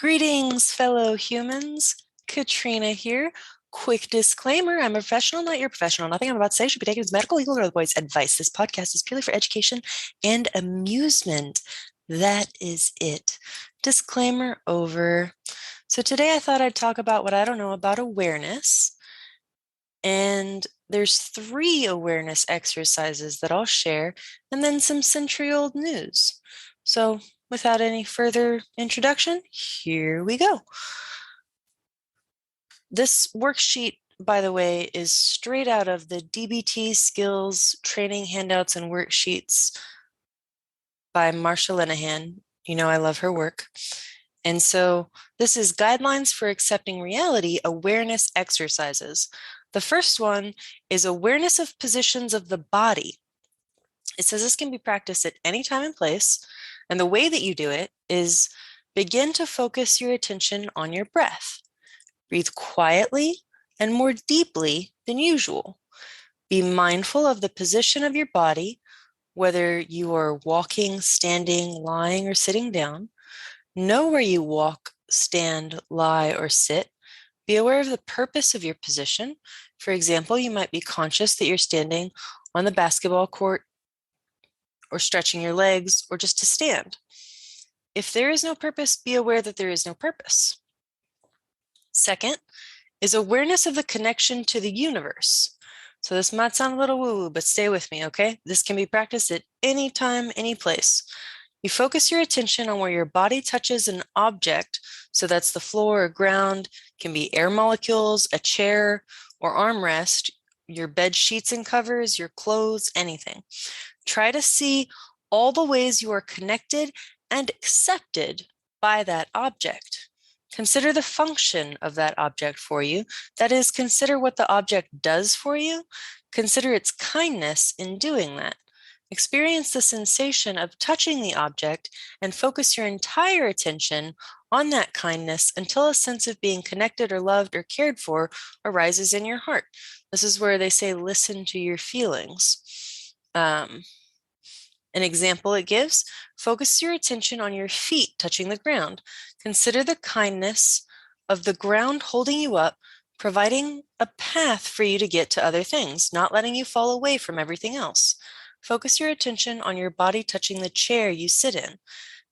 Greetings, fellow humans. Katrina here. Quick disclaimer, I'm a professional, not your professional. Nothing I'm about to say should be taken as medical, legal, or otherwise advice. This podcast is purely for education and amusement. That is it. Disclaimer over. So today I thought I'd talk about what I don't know about awareness. And there's 3 awareness exercises that I'll share, and then some century-old news. So without any further introduction, here we go. This worksheet, by the way, is straight out of the DBT Skills Training Handouts and Worksheets by Marsha Linehan. You know I love her work. And so this is Guidelines for Accepting Reality Awareness Exercises. The first one is awareness of positions of the body. It says this can be practiced at any time and place. And the way that you do it is begin to focus your attention on your breath. Breathe quietly and more deeply than usual. Be mindful of the position of your body, whether you are walking, standing, lying, or sitting down. Know where you walk, stand, lie, or sit. Be aware of the purpose of your position. For example, you might be conscious that you're standing on the basketball court or stretching your legs or just to stand. If there is no purpose, be aware that there is no purpose. Second is awareness of the connection to the universe. So this might sound a little woo-woo, but stay with me, okay? This can be practiced at any time, any place. You focus your attention on where your body touches an object. So that's the floor or ground, can be air molecules, a chair or armrest, your bed sheets and covers, your clothes, anything. Try to see all the ways you are connected and accepted by that object. Consider the function of that object for you. That is, consider what the object does for you. Consider its kindness in doing that. Experience the sensation of touching the object and focus your entire attention on that kindness until a sense of being connected or loved or cared for arises in your heart. This is where they say, listen to your feelings. An example it gives, focus your attention on your feet touching the ground. Consider the kindness of the ground holding you up, providing a path for you to get to other things, not letting you fall away from everything else. Focus your attention on your body touching the chair you sit in.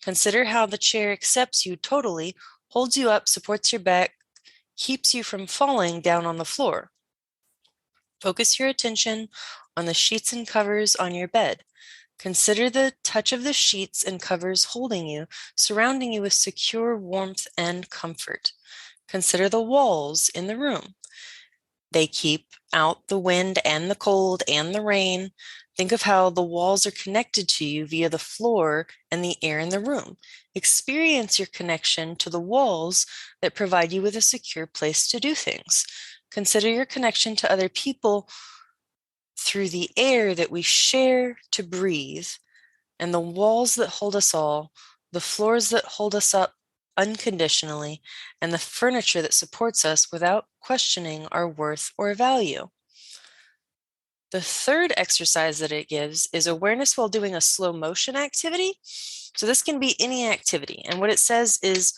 Consider how the chair accepts you totally, holds you up, supports your back, keeps you from falling down on the floor. Focus your attention on the sheets and covers on your bed. Consider the touch of the sheets and covers holding you, surrounding you with secure warmth and comfort. Consider the walls in the room. They keep out the wind and the cold and the rain. Think of how the walls are connected to you via the floor and the air in the room. Experience your connection to the walls that provide you with a secure place to do things. Consider your connection to other people through the air that we share to breathe, and the walls that hold us all, the floors that hold us up unconditionally, and the furniture that supports us without questioning our worth or value. The third exercise that it gives is awareness while doing a slow motion activity. So this can be any activity. And what it says is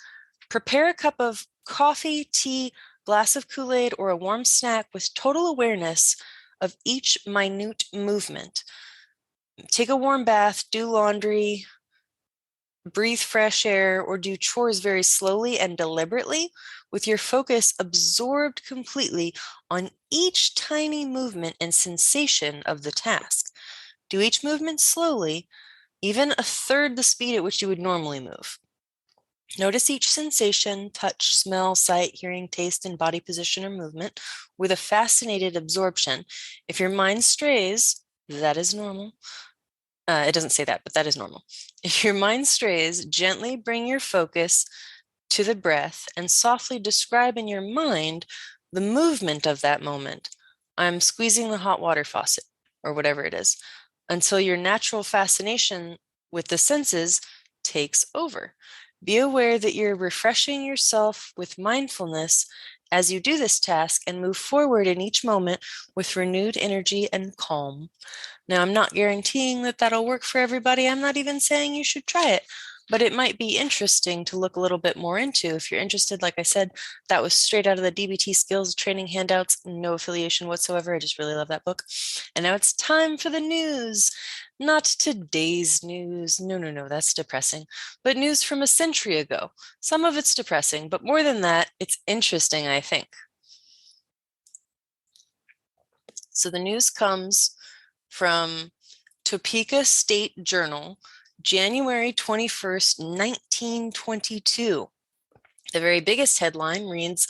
prepare a cup of coffee, tea, glass of Kool-Aid, or a warm snack with total awareness of each minute movement. Take a warm bath, do laundry, breathe fresh air, or do chores very slowly and deliberately with your focus absorbed completely on each tiny movement and sensation of the task. Do each movement slowly, even a third the speed at which you would normally move. Notice each sensation, touch, smell, sight, hearing, taste, and body position or movement with a fascinated absorption. If your mind strays, that is normal. It doesn't say that, but that is normal. If your mind strays, gently bring your focus to the breath and softly describe in your mind the movement of that moment. I'm squeezing the hot water faucet, or whatever it is, until your natural fascination with the senses takes over. Be aware that you're refreshing yourself with mindfulness as you do this task and move forward in each moment with renewed energy and calm. Now, I'm not guaranteeing that that'll work for everybody. I'm not even saying you should try it, but it might be interesting to look a little bit more into. If you're interested, like I said, that was straight out of the DBT Skills Training Handouts, no affiliation whatsoever. I just really love that book. And now it's time for the news. Not today's news. No, no, no, that's depressing. But news from a century ago. Some of it's depressing, but more than that, it's interesting, I think. So the news comes from Topeka State Journal, January 21st, 1922. The very biggest headline reads,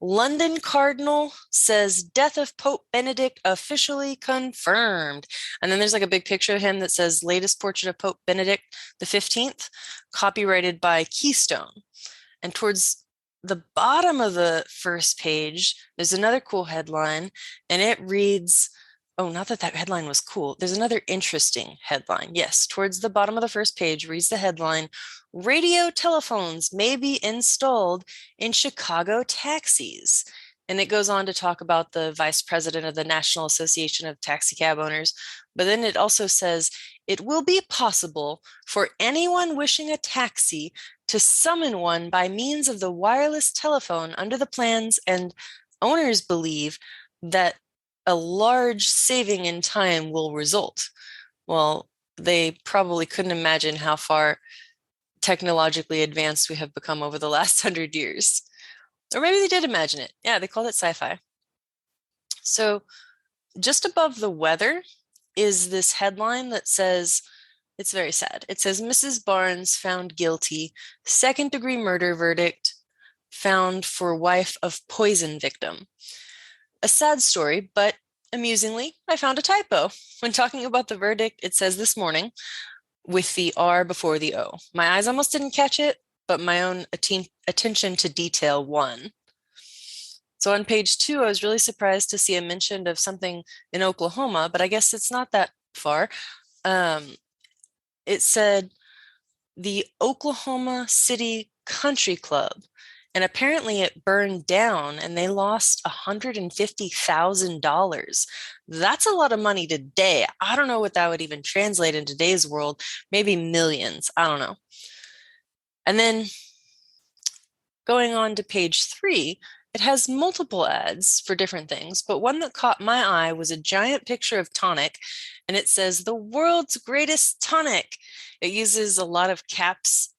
London Cardinal says death of Pope Benedict officially confirmed. And then there's like a big picture of him that says latest portrait of Pope Benedict the 15th, copyrighted by Keystone. And towards the bottom of the first page, there's another cool headline, and it reads, oh, not that that headline was cool. There's another interesting headline. Yes, towards the bottom of the first page reads the headline, Radio telephones may be installed in Chicago taxis. And it goes on to talk about the vice president of the National Association of Taxi Cab Owners. But then it also says, it will be possible for anyone wishing a taxi to summon one by means of the wireless telephone under the plans, and owners believe that a large saving in time will result. Well, they probably couldn't imagine how far technologically advanced we have become over the last 100 years. Or maybe they did imagine it. Yeah, they called it sci-fi. So just above the weather is this headline that says, it's very sad. It says, Mrs. Barnes found guilty, second-degree murder verdict found for wife of poison victim. A sad story, but amusingly, I found a typo. When talking about the verdict, it says this morning, with the R before the O. My eyes almost didn't catch it, but my own attention to detail won. So on page 2, I was really surprised to see a mention of something in Oklahoma, but I guess it's not that far. It said the Oklahoma City Country Club, and apparently it burned down and they lost $150,000. That's a lot of money today. I don't know what that would even translate in today's world, maybe millions. I don't know. And then going on to page 3, it has multiple ads for different things, but one that caught my eye was a giant picture of tonic, and it says the world's greatest tonic. It uses a lot of caps,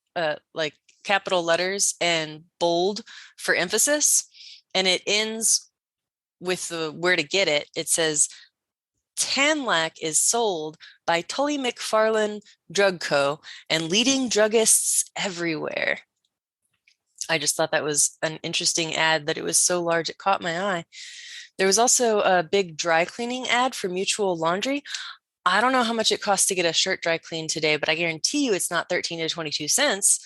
like capital letters and bold for emphasis, and it ends with the where to get it. It says Tanlac is sold by Tully McFarlane Drug Co. and leading druggists everywhere. I just thought that was an interesting ad, that it was so large it caught my eye. There was also a big dry cleaning ad for Mutual Laundry. I don't know how much it costs to get a shirt dry cleaned today, but I guarantee you it's not 13 to 22 cents.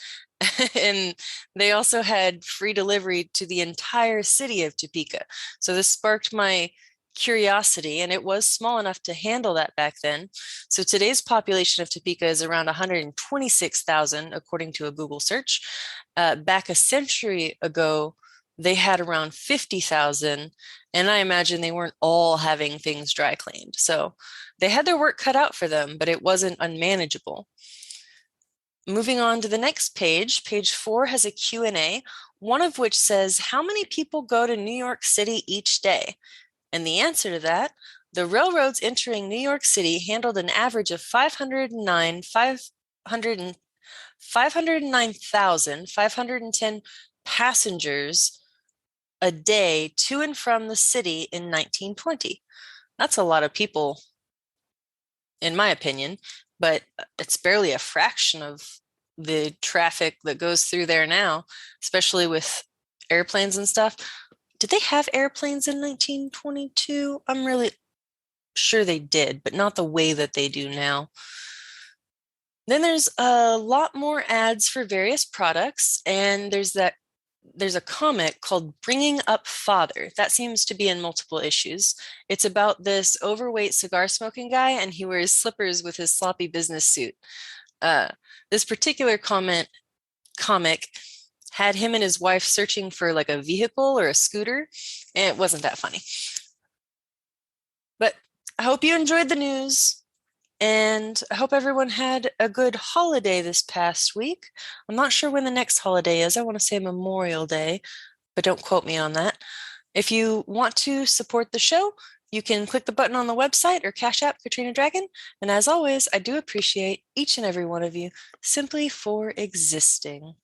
And they also had free delivery to the entire city of Topeka. So this sparked my curiosity, and it was small enough to handle that back then. So today's population of Topeka is around 126,000, according to a Google search. Back a century ago, they had around 50,000, and I imagine they weren't all having things dry cleaned. So they had their work cut out for them, but it wasn't unmanageable. Moving on to the next page, page 4 has a Q&A, one of which says, how many people go to New York City each day? And the answer to that, the railroads entering New York City handled an average of 509,510 passengers a day to and from the city in 1920. That's a lot of people, in my opinion, but it's barely a fraction of the traffic that goes through there now, especially with airplanes and stuff. Did they have airplanes in 1922? I'm really sure they did, but not the way that they do now. Then there's a lot more ads for various products, and there's a comic called Bringing Up Father. That seems to be in multiple issues. It's about this overweight cigar smoking guy, and he wears slippers with his sloppy business suit. This particular comic had him and his wife searching for like a vehicle or a scooter, and it wasn't that funny. But I hope you enjoyed the news. And I hope everyone had a good holiday this past week. I'm not sure when the next holiday is. I want to say Memorial Day, but don't quote me on that. If you want to support the show, you can click the button on the website or Cash App Katrina Dragon. And as always, I do appreciate each and every one of you simply for existing.